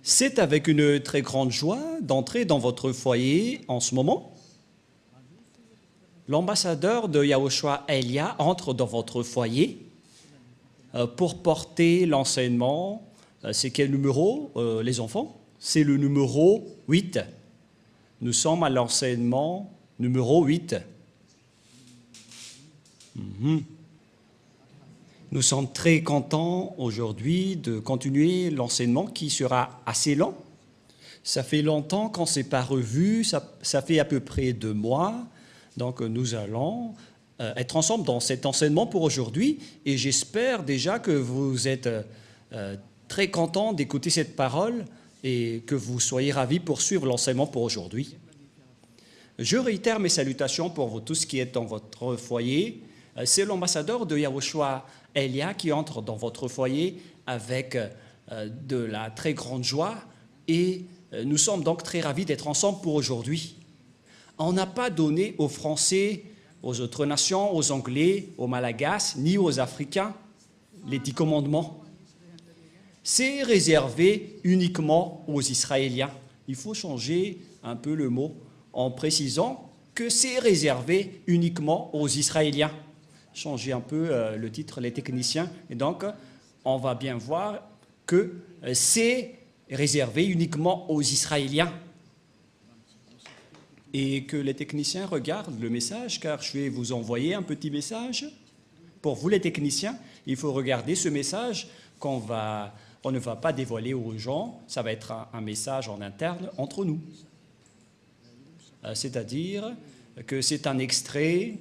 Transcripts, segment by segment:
C'est avec une très grande joie d'entrer dans votre foyer en ce moment. L'ambassadeur de Yahushua Elia entre dans votre foyer pour porter l'enseignement. C'est quel numéro, les enfants? C'est le numéro 8. Nous sommes à l'enseignement numéro 8. Nous sommes très contents aujourd'hui de continuer l'enseignement qui sera assez lent. Ça fait longtemps qu'on ne s'est pas revu, ça fait à peu près 2 mois. Donc nous allons être ensemble dans cet enseignement pour aujourd'hui et j'espère déjà que vous êtes très contents d'écouter cette parole et que vous soyez ravis pour suivre l'enseignement pour aujourd'hui. Je réitère mes salutations pour vous tous qui êtes dans votre foyer. C'est l'ambassadeur de Yahushua Elia qui entre dans votre foyer avec de la très grande joie et nous sommes donc très ravis d'être ensemble pour aujourd'hui. On n'a pas donné aux Français, aux autres nations, aux Anglais, aux Malagasy, ni aux Africains les 10 commandements. C'est réservé uniquement aux Israéliens. Il faut changer un peu le mot en précisant que c'est réservé uniquement aux Israéliens. Changer un peu le titre, les techniciens. Et donc, on va bien voir que c'est réservé uniquement aux Israéliens. Et que les techniciens regardent le message, car je vais vous envoyer un petit message. Pour vous, les techniciens, il faut regarder ce message qu'on ne va pas dévoiler aux gens. Ça va être un message en interne entre nous. C'est-à-dire que c'est un extrait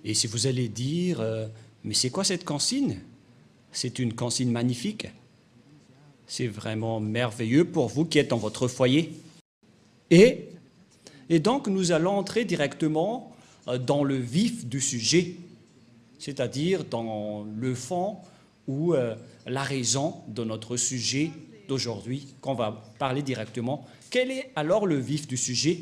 et si vous allez dire mais c'est quoi cette consigne? C'est une consigne magnifique. C'est vraiment merveilleux pour vous qui êtes dans votre foyer. Et donc, nous allons entrer directement dans le vif du sujet, c'est-à-dire dans le fond ou la raison de notre sujet d'aujourd'hui, qu'on va parler directement. Quel est alors le vif du sujet?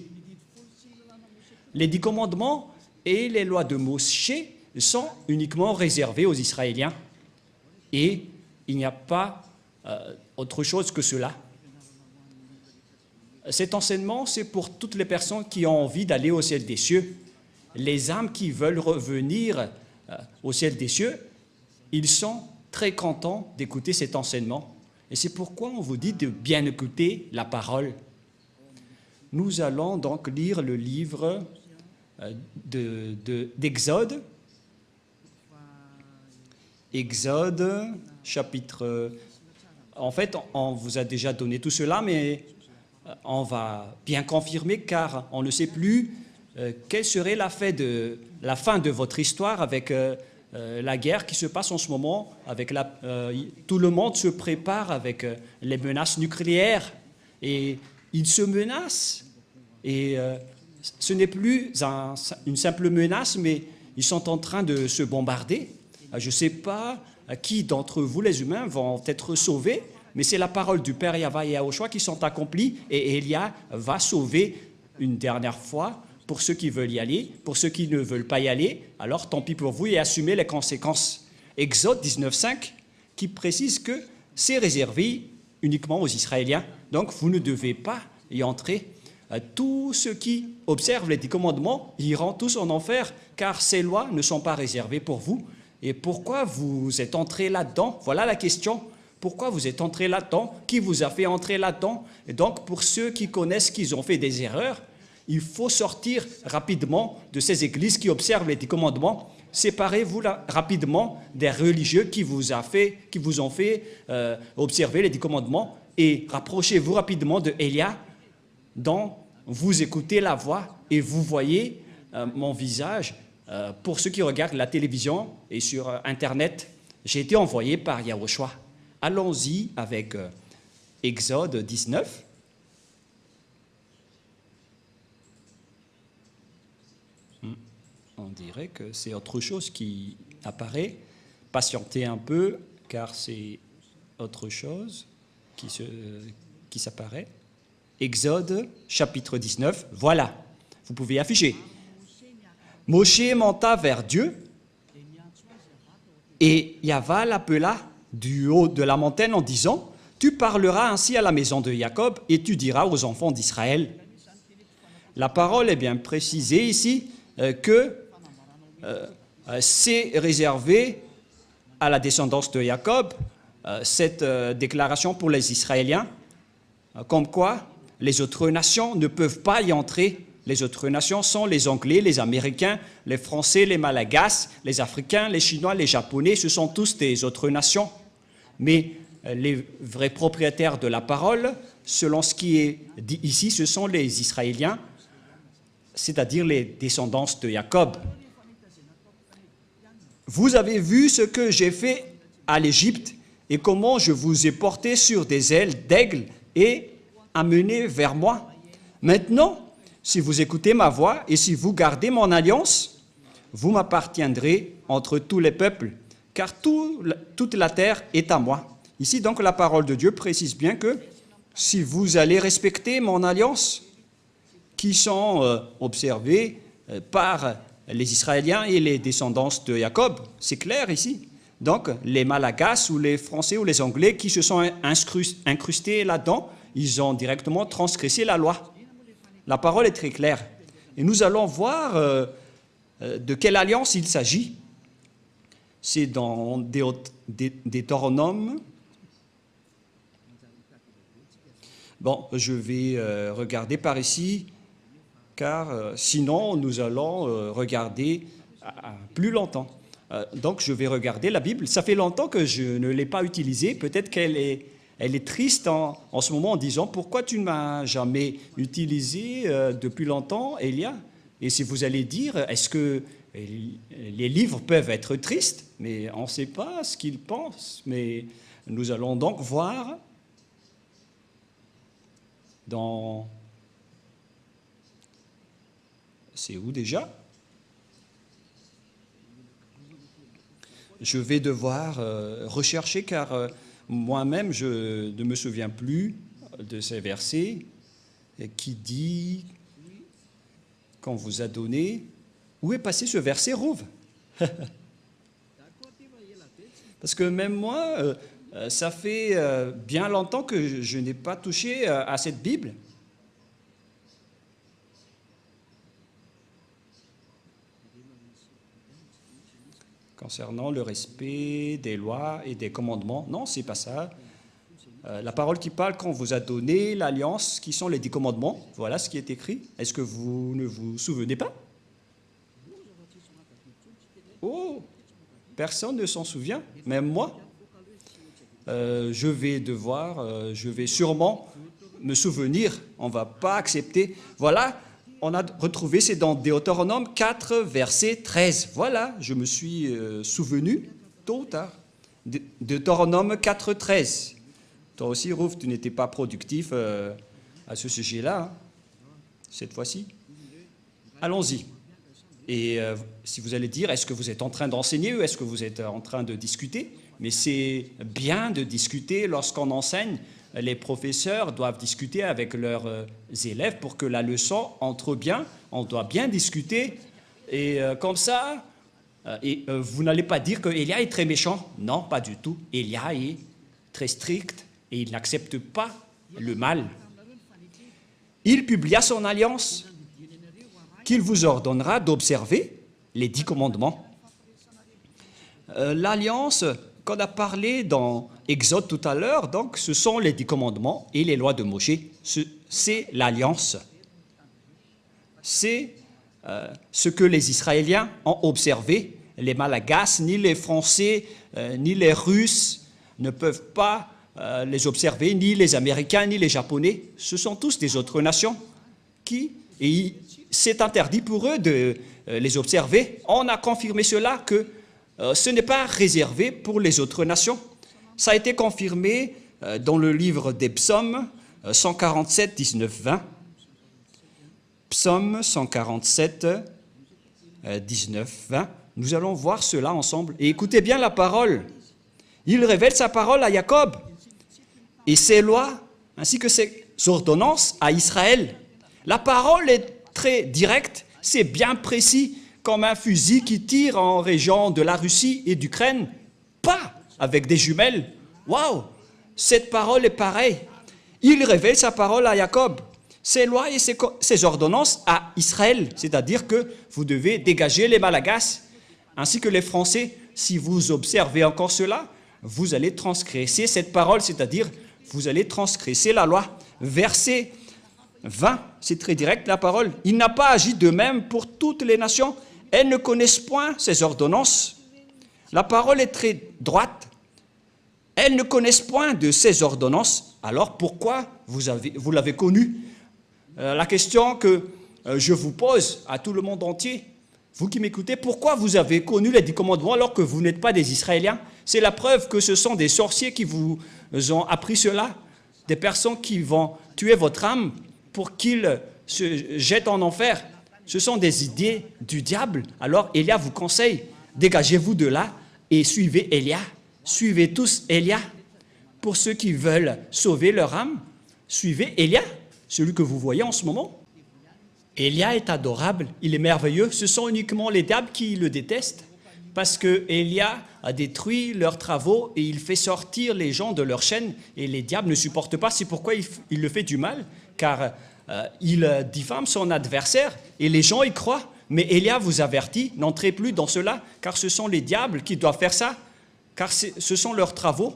Les 10 commandements et les lois de Moshe sont uniquement réservés aux Israéliens. Et il n'y a pas autre chose que cela. Cet enseignement, c'est pour toutes les personnes qui ont envie d'aller au ciel des cieux. Les âmes qui veulent revenir au ciel des cieux, ils sont très contents d'écouter cet enseignement. Et c'est pourquoi on vous dit de bien écouter la parole. Nous allons donc lire le livre d'Exode. Exode, chapitre... En fait, on vous a déjà donné tout cela, mais on va bien confirmer car on ne sait plus quelle serait la fin de votre histoire avec la guerre qui se passe en ce moment. Tout le monde se prépare avec les menaces nucléaires et ils se menacent. Et ce n'est plus une simple menace, mais ils sont en train de se bombarder. Je ne sais pas qui d'entre vous, les humains, vont être sauvés, mais c'est la parole du Père Yahweh et Yahushua qui sont accomplies, et Elia va sauver une dernière fois pour ceux qui veulent y aller, pour ceux qui ne veulent pas y aller, alors tant pis pour vous et assumez les conséquences. Exode 19.5 qui précise que c'est réservé uniquement aux Israéliens, donc vous ne devez pas y entrer. Tous ceux qui observent les 10 commandements iront tous en enfer, car ces lois ne sont pas réservées pour vous. Et pourquoi vous êtes entré là-dedans? Voilà la question. Pourquoi vous êtes entré là-dedans? Qui vous a fait entrer là-dedans? Et donc, pour ceux qui connaissent qu'ils ont fait des erreurs, il faut sortir rapidement de ces églises qui observent les 10 commandements. Séparez-vous rapidement des religieux qui vous ont fait observer les 10 commandements et rapprochez-vous rapidement de Elia, dont vous écoutez la voix et vous voyez mon visage. Pour ceux qui regardent la télévision et sur Internet, j'ai été envoyé par Yahushua. Allons-y avec Exode 19. On dirait que c'est autre chose qui apparaît. Patientez un peu, car c'est autre chose qui s'apparaît. Exode, chapitre 19. Voilà, vous pouvez afficher. Moshe monta vers Dieu Et Yahva l'appela du haut de la montagne en disant, « Tu parleras ainsi à la maison de Jacob et tu diras aux enfants d'Israël. » La parole est bien précisée ici que c'est réservé à la descendance de Jacob, cette déclaration pour les Israéliens, comme quoi les autres nations ne peuvent pas y entrer. Les autres nations sont les Anglais, les Américains, les Français, les Malagasy, les Africains, les Chinois, les Japonais, ce sont tous des autres nations. Mais les vrais propriétaires de la parole, selon ce qui est dit ici, ce sont les Israéliens, c'est-à-dire les descendants de Jacob. Vous avez vu ce que j'ai fait à l'Égypte et comment je vous ai porté sur des ailes d'aigle et amené vers moi. Maintenant, si vous écoutez ma voix et si vous gardez mon alliance, vous m'appartiendrez entre tous les peuples, car toute la terre est à moi. Ici, donc, la parole de Dieu précise bien que si vous allez respecter mon alliance, qui sont observées par les Israéliens et les descendants de Jacob, c'est clair ici. Donc, les Malagasy ou les Français ou les Anglais qui se sont incrustés là-dedans, ils ont directement transgressé la loi. La parole est très claire. Et nous allons voir de quelle alliance il s'agit. C'est dans Deutéronome. Bon, je vais regarder par ici, car sinon nous allons regarder plus longtemps. Donc je vais regarder la Bible. Ça fait longtemps que je ne l'ai pas utilisée. Peut-être qu'elle est triste en ce moment en disant « Pourquoi tu ne m'as jamais utilisé depuis longtemps, Elia ?» Et si vous allez dire « Est-ce que les livres peuvent être tristes ?» Mais on ne sait pas ce qu'ils pensent. Mais nous allons donc voir dans... C'est où déjà? Je vais devoir rechercher car moi-même je ne me souviens plus de ces versets qui dit qu'on vous a donné. Où est passé ce verset, Rouve? Parce que même moi, ça fait bien longtemps que je n'ai pas touché à cette Bible. Concernant le respect des lois et des commandements. Non, c'est pas ça. La parole qui parle qu'on vous a donné l'alliance, qui sont les 10 commandements. Voilà ce qui est écrit. Est-ce que vous ne vous souvenez pas? Oh, personne ne s'en souvient, même moi. Je vais sûrement me souvenir. On ne va pas accepter. Voilà. On a retrouvé, c'est dans Deutéronome 4, verset 13. Voilà, je me suis souvenu tôt ou tard. Deutéronome 4, 13. Toi aussi, Rouf, tu n'étais pas productif à ce sujet-là, hein, cette fois-ci. Allons-y. Et si vous allez dire, est-ce que vous êtes en train d'enseigner ou est-ce que vous êtes en train de discuter? Mais c'est bien de discuter lorsqu'on enseigne. Les professeurs doivent discuter avec leurs élèves pour que la leçon entre bien. On doit bien discuter. Et comme ça, vous n'allez pas dire que Elia est très méchant. Non, pas du tout. Elia est très strict et il n'accepte pas le mal. Il publia son alliance qu'il vous ordonnera d'observer les 10 commandements. L'alliance qu'on a parlé dans Exode tout à l'heure, donc, ce sont les 10 commandements et les lois de Moïse. C'est l'alliance. C'est ce que les Israéliens ont observé. Les Malagasy, ni les Français, ni les Russes ne peuvent pas les observer, ni les Américains, ni les Japonais. Ce sont tous des autres nations et c'est interdit pour eux de les observer. On a confirmé cela que ce n'est pas réservé pour les autres nations. Ça a été confirmé dans le livre des psaumes 147, 19, 20. Psaume 147, 19, 20. Nous allons voir cela ensemble. Et écoutez bien la parole. Il révèle sa parole à Jacob et ses lois ainsi que ses ordonnances à Israël. La parole est très directe, c'est bien précis, comme un fusil qui tire en région de la Russie et d'Ukraine. pas avec des jumelles. Waouh! Cette parole est pareille. Il révèle sa parole à Jacob, ses lois et ses ordonnances à Israël, c'est-à-dire que vous devez dégager les Malagasy, ainsi que les Français. Si vous observez encore cela, vous allez transgresser cette parole, c'est-à-dire vous allez transgresser la loi. Verset 20, c'est très direct la parole. Il n'a pas agi de même pour toutes les nations. Elles ne connaissent point ses ordonnances. La parole est très droite. Elles ne connaissent point de ses ordonnances. Alors pourquoi vous l'avez connu? La question que je vous pose à tout le monde entier, vous qui m'écoutez, pourquoi vous avez connu les 10 commandements alors que vous n'êtes pas des Israéliens? C'est la preuve que ce sont des sorciers qui vous ont appris cela, des personnes qui vont tuer votre âme pour qu'ils se jettent en enfer. Ce sont des idées du diable. Alors Élia vous conseille, dégagez-vous de là et suivez Élia. Suivez tous Élia. Pour ceux qui veulent sauver leur âme, suivez Élia, celui que vous voyez en ce moment. Élia est adorable, il est merveilleux. Ce sont uniquement les diables qui le détestent parce que Élia a détruit leurs travaux et il fait sortir les gens de leur chaîne et les diables ne supportent pas. C'est pourquoi il le fait du mal, car il diffame son adversaire et les gens y croient. Mais Élia vous avertit, n'entrez plus dans cela, car ce sont les diables qui doivent faire ça, car ce sont leurs travaux.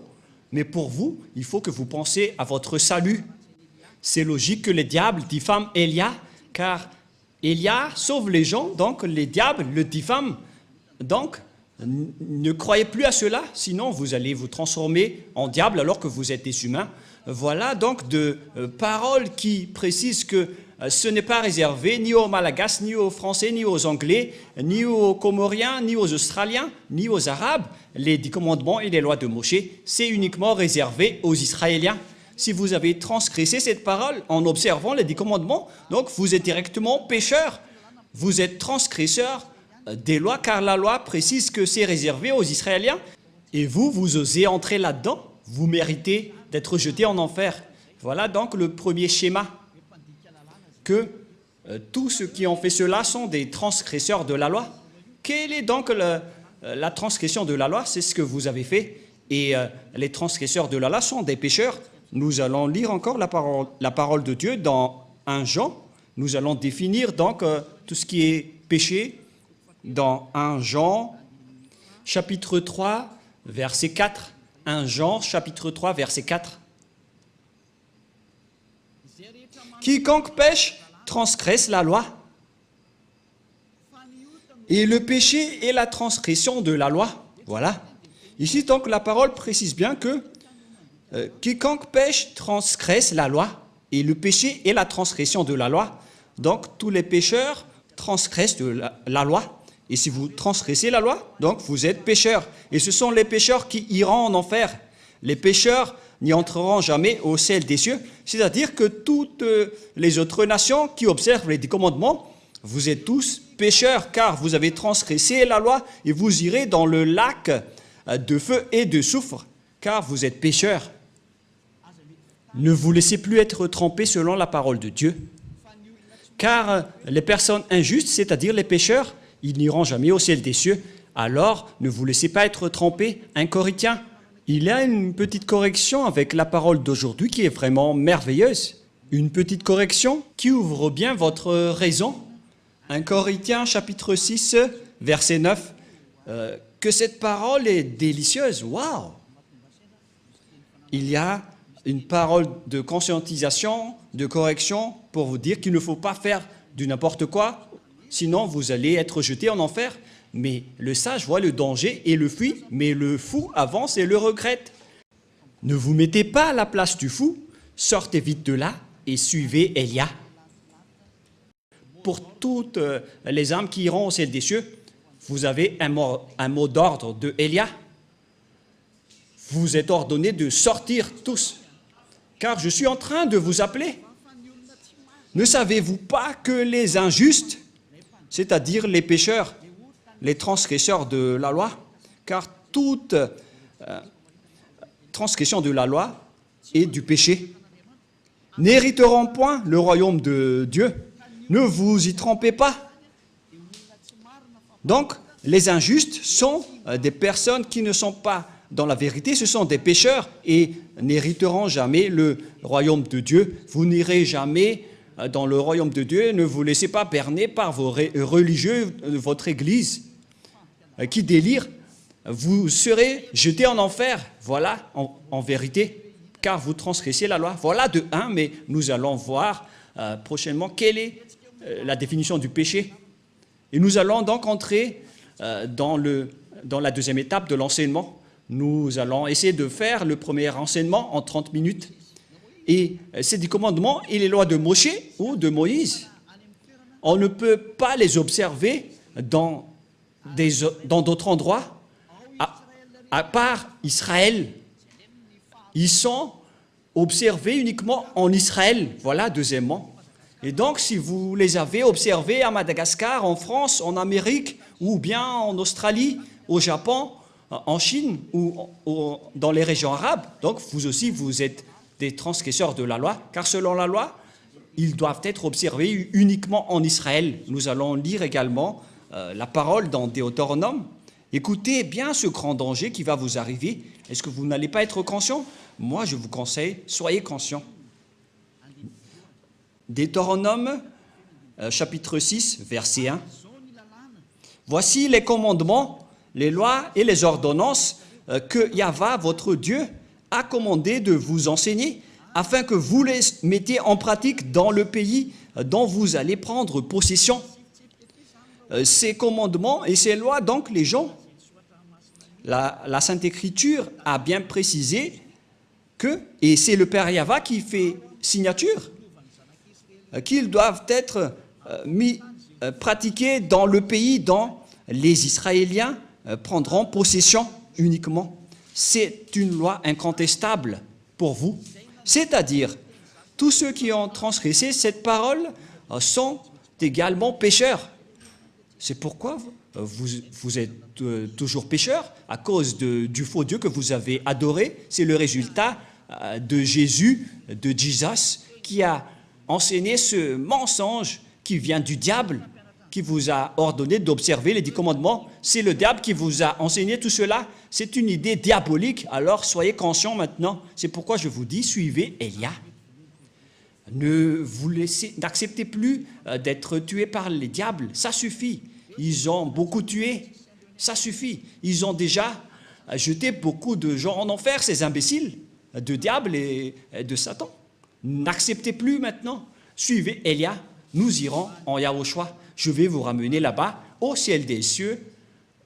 Mais pour vous, il faut que vous pensiez à votre salut. C'est logique que les diables diffament Élia, car Élia sauve les gens, donc les diables le diffament. Donc, ne croyez plus à cela, sinon vous allez vous transformer en diable alors que vous êtes des humains. Voilà donc de paroles qui précisent que ce n'est pas réservé ni aux Malagasy, ni aux Français, ni aux Anglais, ni aux Comoriens, ni aux Australiens, ni aux Arabes. Les 10 commandements et les lois de Moshe, c'est uniquement réservé aux Israéliens. Si vous avez transgressé cette parole en observant les 10 commandements, donc vous êtes directement pécheur. Vous êtes transgresseur des lois, car la loi précise que c'est réservé aux Israéliens. Et vous osez entrer là-dedans, vous méritez d'être jeté en enfer. Voilà donc le premier schéma, que tous ceux qui ont fait cela sont des transgresseurs de la loi. Quelle est donc la transgression de la loi? C'est ce que vous avez fait. Et les transgresseurs de la loi sont des pécheurs. Nous allons lire encore la parole de Dieu dans 1 Jean. Nous allons définir donc tout ce qui est péché dans 1 Jean, chapitre 3, verset 4. 1 Jean, chapitre 3, verset 4. Quiconque pêche transgresse la loi. Et le péché est la transgression de la loi. Voilà. Ici, donc, la parole précise bien que quiconque pêche transgresse la loi. Et le péché est la transgression de la loi. Donc, tous les pécheurs transgressent la loi. Et si vous transgressez la loi, donc vous êtes pécheurs. Et ce sont les pécheurs qui iront en enfer. Les pécheurs n'y entreront jamais au ciel des cieux. C'est-à-dire que toutes les autres nations qui observent les 10 commandements, vous êtes tous pécheurs, car vous avez transgressé la loi et vous irez dans le lac de feu et de soufre, car vous êtes pécheurs. Ne vous laissez plus être trompés selon la parole de Dieu, car les personnes injustes, c'est-à-dire les pécheurs, ils n'iront jamais au ciel des cieux. Alors, ne vous laissez pas être trompés. 1 Corinthiens, il y a une petite correction avec la parole d'aujourd'hui qui est vraiment merveilleuse. Une petite correction qui ouvre bien votre raison. 1 Corinthiens, chapitre 6, verset 9. Que cette parole est délicieuse. Waouh! Il y a une parole de conscientisation, de correction pour vous dire qu'il ne faut pas faire du n'importe quoi, sinon vous allez être jeté en enfer. Mais le sage voit le danger et le fuit, mais le fou avance et le regrette. Ne vous mettez pas à la place du fou, sortez vite de là et suivez Élia. Pour toutes les âmes qui iront au ciel des cieux, vous avez un mot d'ordre de Élia. Vous êtes ordonnés de sortir tous, car je suis en train de vous appeler. Ne savez-vous pas que les injustes, c'est-à-dire les pécheurs, les transgresseurs de la loi, car toute transgression de la loi est du péché, n'hériteront point le royaume de Dieu. Ne vous y trompez pas. Donc, les injustes sont des personnes qui ne sont pas dans la vérité, ce sont des pécheurs et n'hériteront jamais le royaume de Dieu. Vous n'irez jamais dans le royaume de Dieu. Ne vous laissez pas berner par vos religieux de votre Église qui délirent. Vous serez jetés en enfer. Voilà, en vérité, car vous transgressez la loi. Voilà de un, mais nous allons voir prochainement quelle est la définition du péché. Et nous allons donc entrer dans la deuxième étape de l'enseignement. Nous allons essayer de faire le premier enseignement en 30 minutes. Et ces 10 commandements et les lois de Moshe ou de Moïse, on ne peut pas les observer dans d'autres endroits, à part Israël. Ils sont observés uniquement en Israël. Voilà, deuxièmement. Et donc, si vous les avez observés à Madagascar, en France, en Amérique, ou bien en Australie, au Japon, en Chine, ou dans les régions arabes, donc vous aussi, vous êtes des transgresseurs de la loi, car selon la loi, ils doivent être observés uniquement en Israël. Nous allons lire également la parole dans Deutéronome. Écoutez bien ce grand danger qui va vous arriver. Est-ce que vous n'allez pas être conscient? Moi, je vous conseille, soyez conscients. Deutéronome, chapitre 6, verset 1. Voici les commandements, les lois et les ordonnances que Yahva, votre Dieu, a commandé de vous enseigner, afin que vous les mettiez en pratique dans le pays dont vous allez prendre possession. Ces commandements et ces lois, donc, les gens, la Sainte Écriture a bien précisé que, et c'est le Père Yahva qui fait signature, qu'ils doivent être pratiqués dans le pays dont les Israéliens prendront possession uniquement. C'est une loi incontestable pour vous. C'est-à-dire, tous ceux qui ont transgressé cette parole sont également pécheurs. C'est pourquoi vous êtes toujours pécheurs à cause du faux Dieu que vous avez adoré. C'est le résultat de Jésus, de Jesus, qui a enseigné ce mensonge qui vient du diable, qui vous a ordonné d'observer les 10 commandements. C'est le diable qui vous a enseigné tout cela. C'est une idée diabolique, alors soyez conscients maintenant. C'est pourquoi je vous dis, suivez Élia. N'acceptez plus d'être tués par les diables, ça suffit. Ils ont beaucoup tué, ça suffit. Ils ont déjà jeté beaucoup de gens en enfer, ces imbéciles, de diable et de Satan. N'acceptez plus maintenant. Suivez Élia, nous irons en Yahushua. Je vais vous ramener là-bas, au ciel des cieux,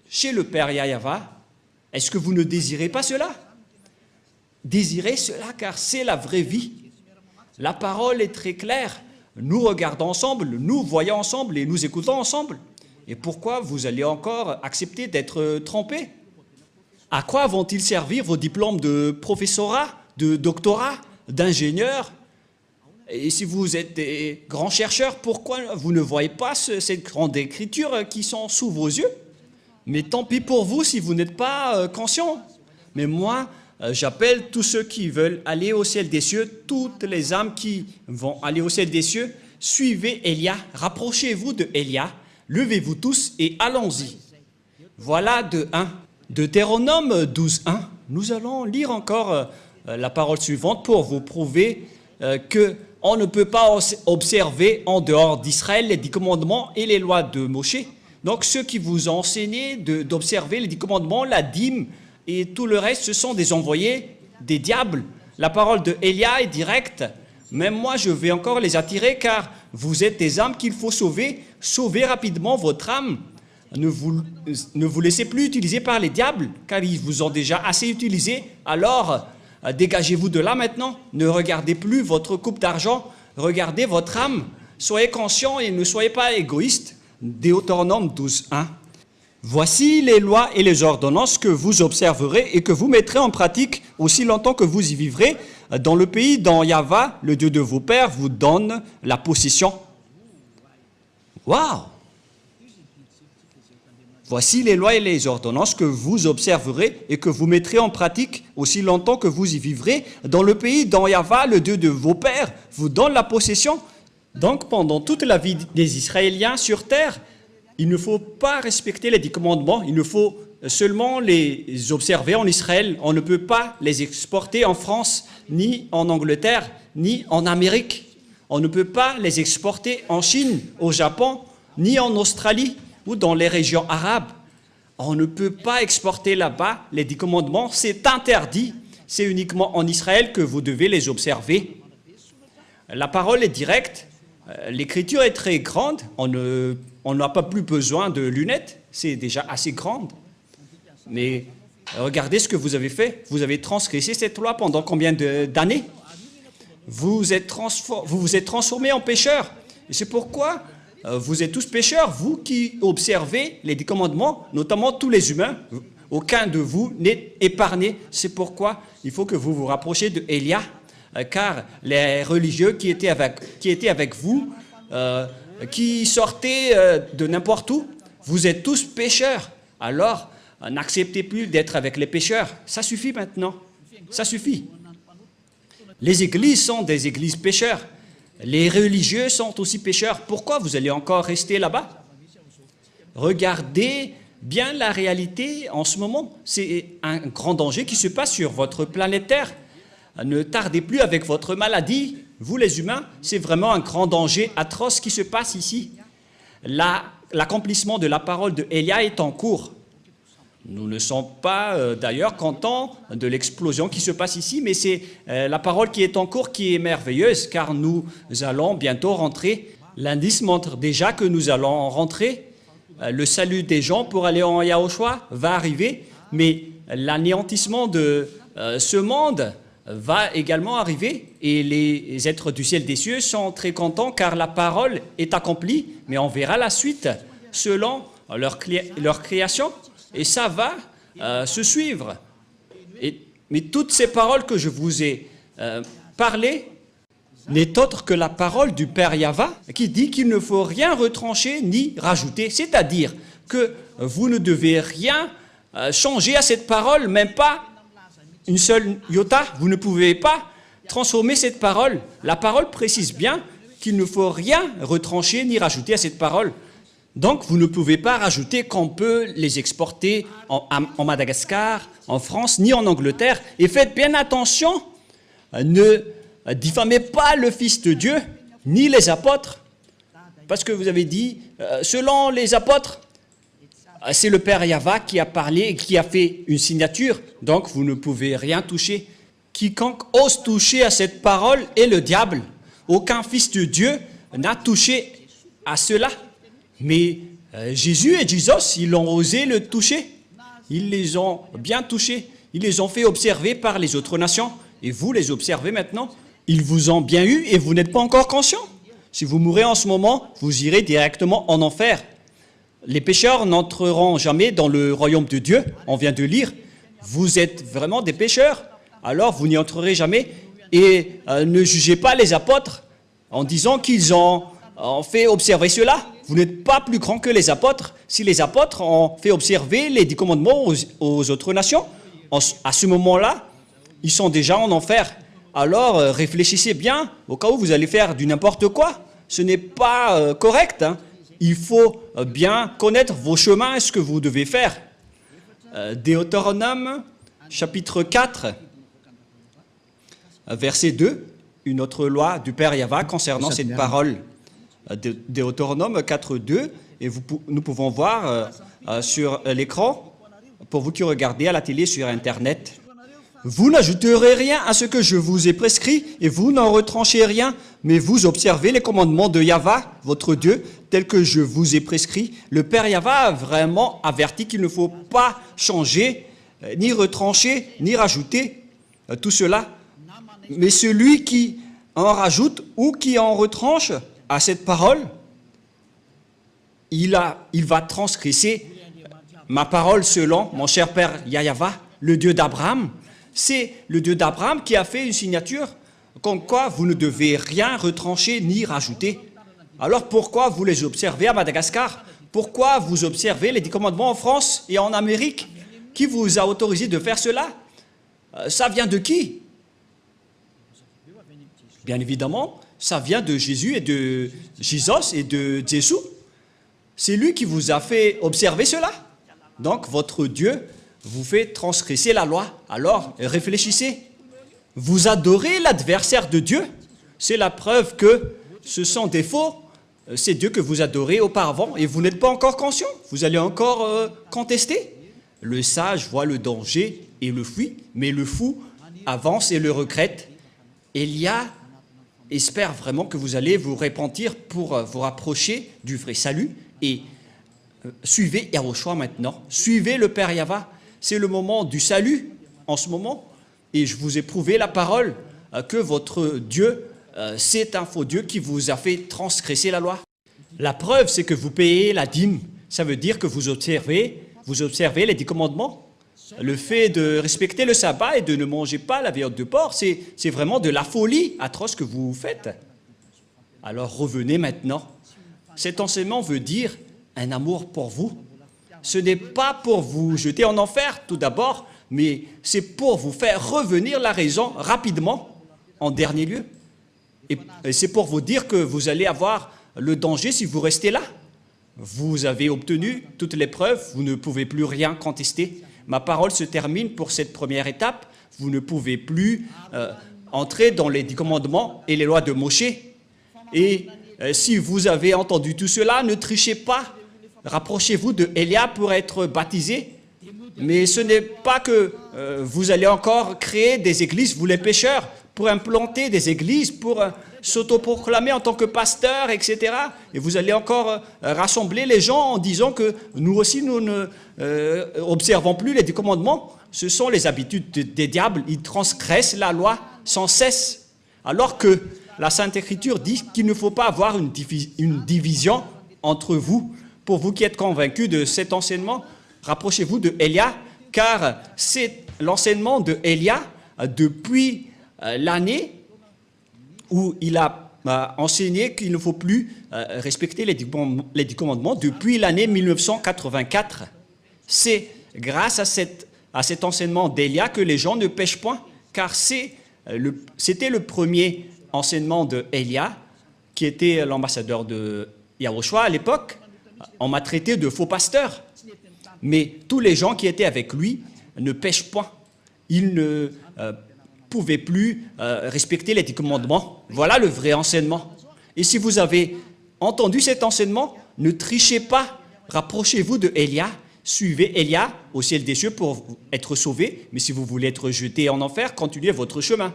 chez le Père Yahva. Est-ce que vous ne désirez pas cela? Désirez cela, car c'est la vraie vie. La parole est très claire. Nous regardons ensemble, nous voyons ensemble et nous écoutons ensemble. Et pourquoi vous allez encore accepter d'être trompés? À quoi vont-ils servir vos diplômes de professorat, de doctorat, d'ingénieur? Et si vous êtes des grands chercheurs, pourquoi vous ne voyez pas ces grandes écritures qui sont sous vos yeux? Mais tant pis pour vous si vous n'êtes pas conscients. Mais moi, j'appelle tous ceux qui veulent aller au ciel des cieux, toutes les âmes qui vont aller au ciel des cieux, suivez Élia, rapprochez-vous de Élia, levez-vous tous et allons-y. Voilà de 1. Deutéronome 12, 1. Nous allons lire encore la parole suivante pour vous prouver qu'on ne peut pas observer en dehors d'Israël les 10 commandements et les lois de Moshe. Donc ceux qui vous ont enseigné d'observer les 10 commandements, la dîme et tout le reste, ce sont des envoyés, des diables. La parole de Élia est directe. Même moi, je vais encore les attirer car vous êtes des âmes qu'il faut sauver. Sauvez rapidement votre âme. Ne vous laissez plus utiliser par les diables car ils vous ont déjà assez utilisé. Alors, dégagez-vous de là maintenant. Ne regardez plus votre coupe d'argent. Regardez votre âme. Soyez conscients et ne soyez pas égoïstes. Deutéronome 12, 1. Voici les lois et les ordonnances que vous observerez et que vous mettrez en pratique aussi longtemps que vous y vivrez dans le pays dont Yahva, le Dieu de vos pères, vous donne la possession. Waouh! Voici les lois et les ordonnances que vous observerez et que vous mettrez en pratique aussi longtemps que vous y vivrez dans le pays dont Yahva, le Dieu de vos pères, vous donne la possession. Donc, pendant toute la vie des Israéliens sur terre, il ne faut pas respecter les 10 commandements, il ne faut seulement les observer en Israël. On ne peut pas les exporter en France, ni en Angleterre, ni en Amérique. On ne peut pas les exporter en Chine, au Japon, ni en Australie ou dans les régions arabes. On ne peut pas exporter là-bas les 10 commandements, c'est interdit. C'est uniquement en Israël que vous devez les observer. La parole est directe, l'écriture est très grande, on n'a pas plus besoin de lunettes, c'est déjà assez grande. Mais regardez ce que vous avez fait, vous avez transgressé cette loi pendant combien d'années? Vous vous êtes transformés en pécheurs. Et c'est pourquoi vous êtes tous pécheurs, vous qui observez les 10 commandements, notamment tous les humains. Aucun de vous n'est épargné. C'est pourquoi il faut que vous vous rapprochiez de Élia, car les religieux qui étaient avec vous, qui sortaient de n'importe où, vous êtes tous pécheurs. Alors, n'acceptez plus d'être avec les pécheurs. Ça suffit maintenant. Ça suffit. Les églises sont des églises pécheurs. Les religieux sont aussi pécheurs. Pourquoi vous allez encore rester là-bas? Regardez bien la réalité en ce moment. C'est un grand danger qui se passe sur votre planète Terre. Ne tardez plus avec votre maladie. Vous les humains, c'est vraiment un grand danger atroce qui se passe ici. L'accomplissement de la parole de Élia est en cours. Nous ne sommes pas d'ailleurs contents de l'explosion qui se passe ici, mais c'est la parole qui est en cours qui est merveilleuse, car nous allons bientôt rentrer. L'indice montre déjà que nous allons rentrer. Le salut des gens pour aller en Yahushua va arriver, mais l'anéantissement de ce monde va également arriver, et les êtres du ciel des cieux sont très contents car la parole est accomplie, mais on verra la suite selon leur création. Et ça va se suivre. Mais toutes ces paroles que je vous ai parlées n'est autre que la parole du Père Yahva qui dit qu'il ne faut rien retrancher ni rajouter. C'est-à-dire que vous ne devez rien changer à cette parole, même pas une seule iota. Vous ne pouvez pas transformer cette parole. La parole précise bien qu'il ne faut rien retrancher ni rajouter à cette parole. Donc, vous ne pouvez pas rajouter qu'on peut les exporter en Madagascar, en France, ni en Angleterre. Et faites bien attention, ne diffamez pas le Fils de Dieu, ni les apôtres. Parce que vous avez dit, selon les apôtres, c'est le Père Yahva qui a parlé et qui a fait une signature. Donc, vous ne pouvez rien toucher. Quiconque ose toucher à cette parole est le diable. Aucun Fils de Dieu n'a touché à cela. Mais Jésus et Jesus, ils ont osé le toucher. Ils les ont bien touchés. Ils les ont fait observer par les autres nations. Et vous les observez maintenant. Ils vous ont bien eu et vous n'êtes pas encore conscient. Si vous mourrez en ce moment, vous irez directement en enfer. Les pécheurs n'entreront jamais dans le royaume de Dieu. On vient de lire. Vous êtes vraiment des pécheurs. Alors vous n'y entrerez jamais. Et ne jugez pas les apôtres en disant qu'ils ont fait observer cela. Vous n'êtes pas plus grand que les apôtres. Si les apôtres ont fait observer les 10 commandements aux autres nations, à ce moment-là, ils sont déjà en enfer. Alors réfléchissez bien au cas où vous allez faire du n'importe quoi. Ce n'est pas correct. Il faut bien connaître vos chemins et ce que vous devez faire. Deutéronome, chapitre 4, verset 2, une autre loi du Père Yahva concernant cette parole. Deutéronome 4, 2, et nous pouvons voir sur l'écran, pour vous qui regardez à la télé sur Internet. Vous n'ajouterez rien à ce que je vous ai prescrit, et vous n'en retranchez rien, mais vous observez les commandements de Yahva, votre Dieu, tels que je vous ai prescrits. Le Père Yahva a vraiment averti qu'il ne faut pas changer, ni retrancher, ni rajouter tout cela. Mais celui qui en rajoute ou qui en retranche à cette parole, il va transgresser ma parole selon mon cher Père Yahva, le Dieu d'Abraham. C'est le Dieu d'Abraham qui a fait une signature comme quoi vous ne devez rien retrancher ni rajouter. Alors pourquoi vous les observez à Madagascar? Pourquoi vous observez les 10 commandements en France et en Amérique? Qui vous a autorisé de faire cela? Ça vient de qui? Bien évidemment, ça vient de Jésus et de Jesus et de Jésus. C'est lui qui vous a fait observer cela. Donc votre Dieu vous fait transgresser la loi. Alors réfléchissez. Vous adorez l'adversaire de Dieu. C'est la preuve que ce sont des faux. C'est Dieu que vous adorez auparavant et vous n'êtes pas encore conscient. Vous allez encore contester. Le sage voit le danger et le fuit, mais le fou avance et le regrette. Élia espère vraiment que vous allez vous repentir pour vous rapprocher du vrai salut et suivez Yahushua maintenant. Suivez le Père Yahva. C'est le moment du salut en ce moment. Et je vous ai prouvé la parole que votre Dieu, c'est un faux Dieu qui vous a fait transgresser la loi. La preuve, c'est que vous payez la dîme. Ça veut dire que vous observez les 10 commandements. Le fait de respecter le sabbat et de ne manger pas la viande de porc, c'est vraiment de la folie atroce que vous faites. Alors revenez maintenant. Cet enseignement veut dire un amour pour vous. Ce n'est pas pour vous jeter en enfer tout d'abord, mais c'est pour vous faire revenir la raison rapidement en dernier lieu. Et c'est pour vous dire que vous allez avoir le danger si vous restez là. Vous avez obtenu toutes les preuves, vous ne pouvez plus rien contester. Ma parole se termine pour cette première étape. Vous ne pouvez plus entrer dans les 10 commandements et les lois de Moshe. Et si vous avez entendu tout cela, ne trichez pas. Rapprochez-vous de Élia pour être baptisé. Mais ce n'est pas que vous allez encore créer des églises, vous les pécheurs, pour implanter des églises, pour s'autoproclamer en tant que pasteur, etc. Et vous allez encore rassembler les gens en disant que nous aussi, nous ne observons plus les 10 commandements. Ce sont les habitudes des diables. Ils transgressent la loi sans cesse. Alors que la Sainte Écriture dit qu'il ne faut pas avoir une division entre vous. Pour vous qui êtes convaincus de cet enseignement, rapprochez-vous de Élia, car c'est l'enseignement de Élia depuis l'année où il a enseigné qu'il ne faut plus respecter les 10 commandements depuis l'année 1984. C'est grâce à cet enseignement d'Élia que les gens ne pêchent point, car c'était le premier enseignement de Élia, qui était l'ambassadeur de Yahushua à l'époque. On m'a traité de faux pasteur. Mais tous les gens qui étaient avec lui ne pêchent point. Ils ne pouvaient plus respecter les 10 commandements. Voilà le vrai enseignement. Et si vous avez entendu cet enseignement, ne trichez pas. Rapprochez-vous de Élia. Suivez Élia au ciel des cieux pour être sauvé. Mais si vous voulez être jeté en enfer, continuez votre chemin.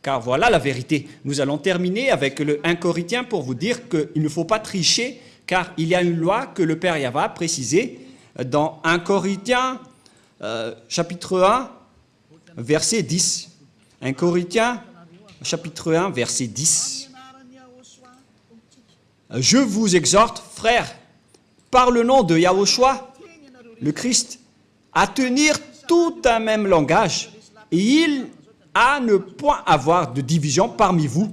Car voilà la vérité. Nous allons terminer avec le 1 Corinthiens pour vous dire qu'il ne faut pas tricher, car il y a une loi que le Père Yahva a précisée dans 1 Corinthiens, chapitre 1, verset 10. 1 Corinthiens, chapitre 1, verset 10. Je vous exhorte, frères, par le nom de Yahushua, le Christ, à tenir tout un même langage, et il à ne point avoir de division parmi vous.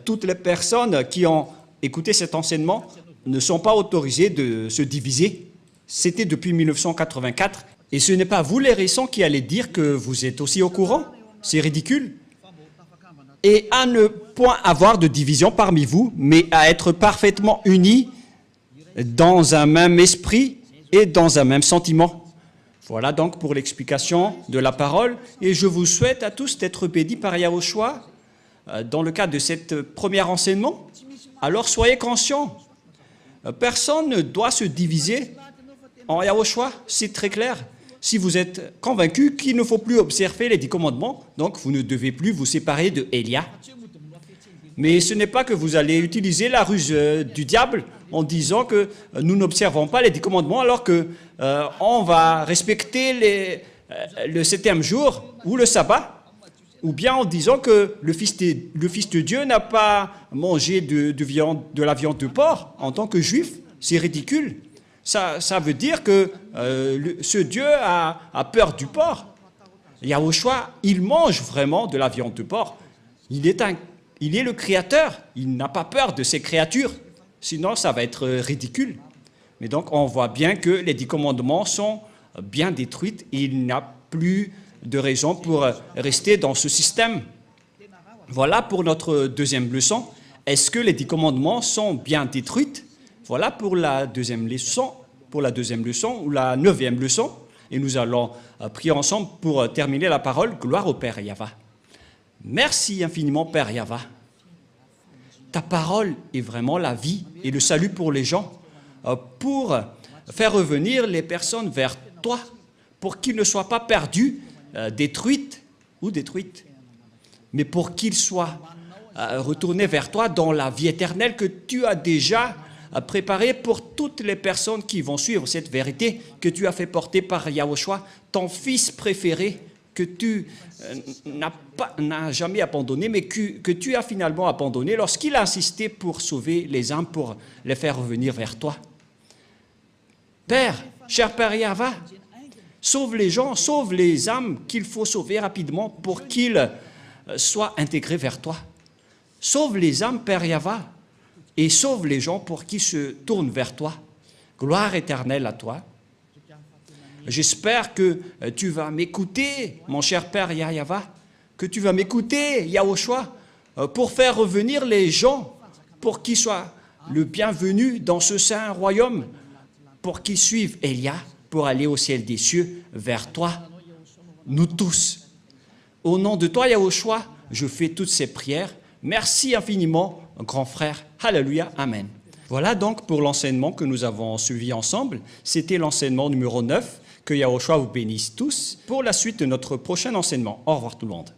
Toutes les personnes qui ont écouté cet enseignement ne sont pas autorisées de se diviser. C'était depuis 1984. Et ce n'est pas vous les récents qui allez dire que vous êtes aussi au courant. C'est ridicule. Et à ne point avoir de division parmi vous, mais à être parfaitement unis dans un même esprit et dans un même sentiment. Voilà donc pour l'explication de la parole. Et je vous souhaite à tous d'être bénis par Yahushua dans le cadre de cet premier enseignement. Alors soyez conscients. Personne ne doit se diviser en Yahushua, c'est très clair. Si vous êtes convaincu qu'il ne faut plus observer les 10 commandements, donc vous ne devez plus vous séparer de Élia. Mais ce n'est pas que vous allez utiliser la ruse du diable en disant que nous n'observons pas les 10 commandements alors que on va respecter le 7e jour ou le sabbat, ou bien en disant que le Fils de Dieu n'a pas mangé de la viande de porc en tant que juif. C'est ridicule. Ça veut dire que ce Dieu a peur du porc. Yahushua, il mange vraiment de la viande de porc. Il est le Créateur. Il n'a pas peur de ses créatures. Sinon, ça va être ridicule. Mais donc, on voit bien que les 10 commandements sont bien détruits et il n'y a plus de raison pour rester dans ce système. Voilà pour notre deuxième leçon. Est-ce que les 10 commandements sont bien détruits? Voilà pour la deuxième leçon. pour la 2e leçon ou la 9e leçon. Et nous allons prier ensemble pour terminer la parole. Gloire au Père Yahva. Merci infiniment, Père Yahva. Ta parole est vraiment la vie et le salut pour les gens, pour faire revenir les personnes vers toi, pour qu'ils ne soient pas perdus, détruites, mais pour qu'ils soient retournés vers toi dans la vie éternelle que tu as déjà préparée pour toutes les personnes qui vont suivre cette vérité que tu as fait porter par Yahushua, ton fils préféré, que tu n'as jamais abandonné, mais que tu as finalement abandonné lorsqu'il a insisté pour sauver les âmes, pour les faire revenir vers toi. Père, cher Père Yahva, sauve les gens, sauve les âmes qu'il faut sauver rapidement pour qu'ils soient intégrés vers toi. Sauve les âmes, Père Yahva, et sauve les gens pour qu'ils se tournent vers toi. Gloire éternelle à toi. J'espère que tu vas m'écouter, mon cher Père Yahva, que tu vas m'écouter, Yahushua, pour faire revenir les gens, pour qu'ils soient le bienvenu dans ce saint royaume, pour qu'ils suivent Elia, pour aller au ciel des cieux, vers toi, nous tous. Au nom de toi, Yahushua, je fais toutes ces prières. Merci infiniment, grand frère. Alléluia, Amen. Voilà donc pour l'enseignement que nous avons suivi ensemble. C'était l'enseignement numéro 9. Que Yahushua vous bénisse tous pour la suite de notre prochain enseignement. Au revoir tout le monde.